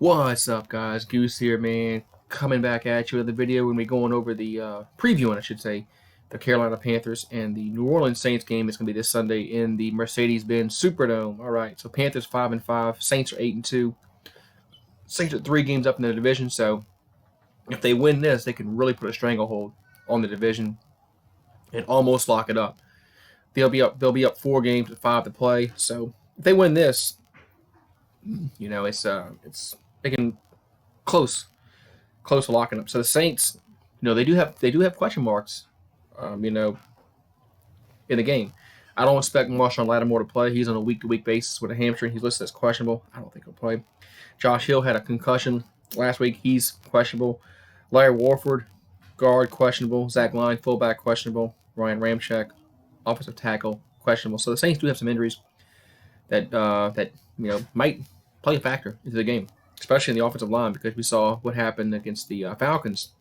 What's up, guys? Goose here, man. Coming back at you with the video when we're going over the previewing, I should say, the Carolina Panthers and the New Orleans Saints game. Is going to be this Sunday in the Mercedes-Benz Superdome. All right, so Panthers 5-5, Saints are 8-2. Saints are 3 games up in the division, so if they win this, they can really put a stranglehold on the division and almost lock it up. They'll be up 4 games with 5 to play. So if they win this, it's they can close to locking up. So the Saints, they do have question marks, in the game. I don't expect Marshawn Lattimore to play. He's on a week-to-week basis with a hamstring. He's listed as questionable. I don't think he'll play. Josh Hill had a concussion last week. He's questionable. Larry Warford, guard, questionable. Zach Line, fullback, questionable. Ryan Ramczyk, offensive tackle, questionable. So the Saints do have some injuries that might play a factor into the game, especially in the offensive line, because we saw what happened against the Falcons.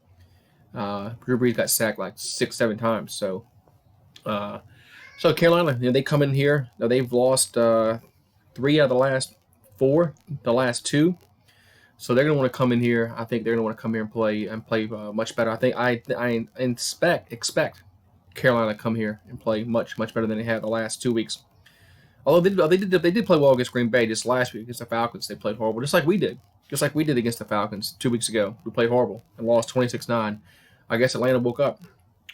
Drew Brees got sacked like 6-7 times. So Carolina, they come in here. They've lost 3 out of the last 4, the last 2. So they're going to want to come in here. I think they're going to want to come here and play much better. I think I expect Carolina to come here and play much better than they have the last 2 weeks. Although they did play well against Green Bay just last week against the Falcons. They played horrible, just like we did against the Falcons 2 weeks ago. We played horrible and lost 26-9. I guess Atlanta woke up.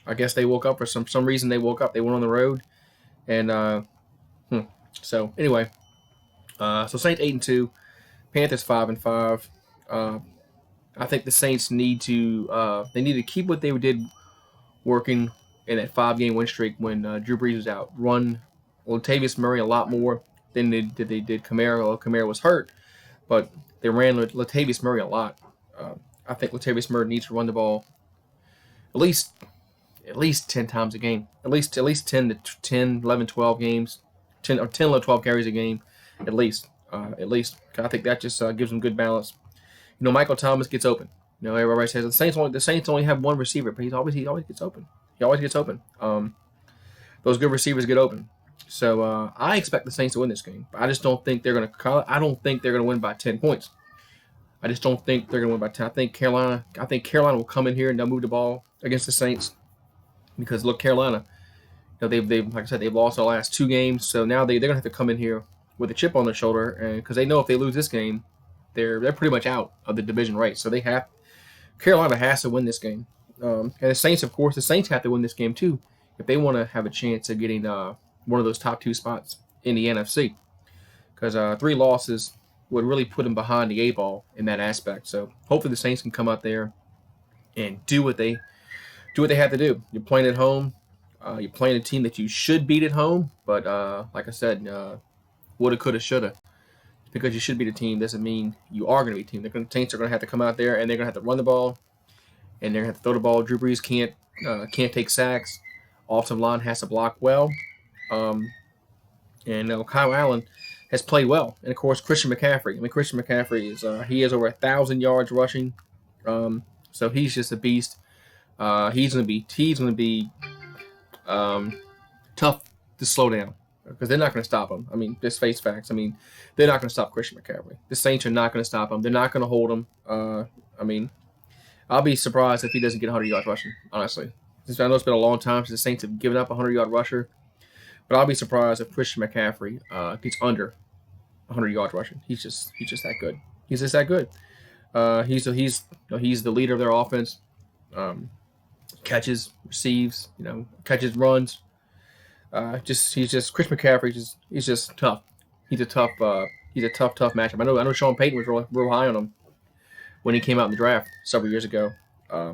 I guess they woke up for some reason. They woke up. They went on the road, and so anyway, so Saints 8-2, Panthers 5-5. I think the Saints need to keep what they did working in that 5-game win streak when Drew Brees was out. Run Latavius Murray a lot more than they did Kamara. Well, Kamara was hurt, but they ran Latavius Murray a lot. I think Latavius Murray needs to run the ball at least 10 times a game. At least 10 to 10, 11, 12 games. 10 or 10, 11, 12 carries a game. At least. I think that just gives them good balance. Michael Thomas gets open. Everybody says the Saints only have one receiver, but he always gets open. He always gets open. Those good receivers get open. So I expect the Saints to win this game. I just don't think they're going to. I don't think they're going to win by 10 points. I just don't think they're going to win by 10. I think Carolina will come in here and they'll move the ball against the Saints, because look, Carolina, they've like I said, they've lost the last 2 games. So now they're going to have to come in here with a chip on their shoulder, and because they know if they lose this game, they're pretty much out of the division race. So Carolina has to win this game, and the Saints, of course, have to win this game too if they want to have a chance of getting one of those top 2 spots in the NFC, because 3 losses would really put them behind the 8 ball in that aspect. So hopefully the Saints can come out there and do what they have to do. You're playing at home. You're playing a team that you should beat at home, but like I said, woulda, coulda, shoulda. Because you should beat a team doesn't mean you are going to be a team. The Saints are going to have to come out there and they're going to have to run the ball, and they're going to have to throw the ball. Drew Brees can't take sacks. Offensive line has to block well. And Kyle Allen has played well, and of course Christian McCaffrey. Christian McCaffrey is over 1,000 yards rushing, so he's just a beast. He's gonna be tough to slow down, because they're not gonna stop him. Just face facts. They're not gonna stop Christian McCaffrey. The Saints are not gonna stop him. They're not gonna hold him. I'll be surprised if he doesn't get 100 yards rushing. Honestly, I know it's been a long time since the Saints have given up a 100-yard rusher. But I'll be surprised if Christian McCaffrey gets under 100 yards rushing. He's just that good. He's just that good. He's the leader of their offense. Catches, receives, catches, runs. Chris McCaffrey. He's just tough. He's a tough matchup. I know Sean Payton was real high on him when he came out in the draft several years ago. I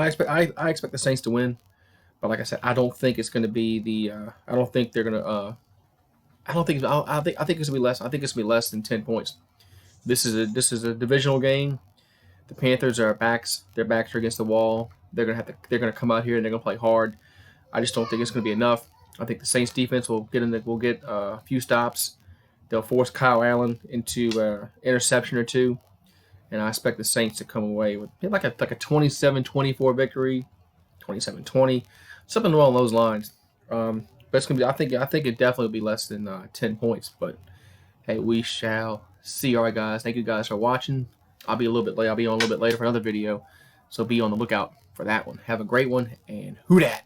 expect the Saints to win. But like I said, I don't think it's going to be the. I don't think they're going to. I think it's going to be less. I think it's going to be less than 10 points. This is a divisional game. The Panthers are backs. Their backs are against the wall. They're going to come out here and they're going to play hard. I just don't think it's going to be enough. I think the Saints defense will get a few stops. They'll force Kyle Allen into interception or 2, and I expect the Saints to come away with like a 27-24 victory, 27-20. Something along those lines. But it's gonna be. I think it definitely will be less than 10 points. But hey, we shall see you. All right, guys. Thank you guys for watching. I'll be a little bit late. I'll be on a little bit later for another video, so be on the lookout for that one. Have a great one, and who dat?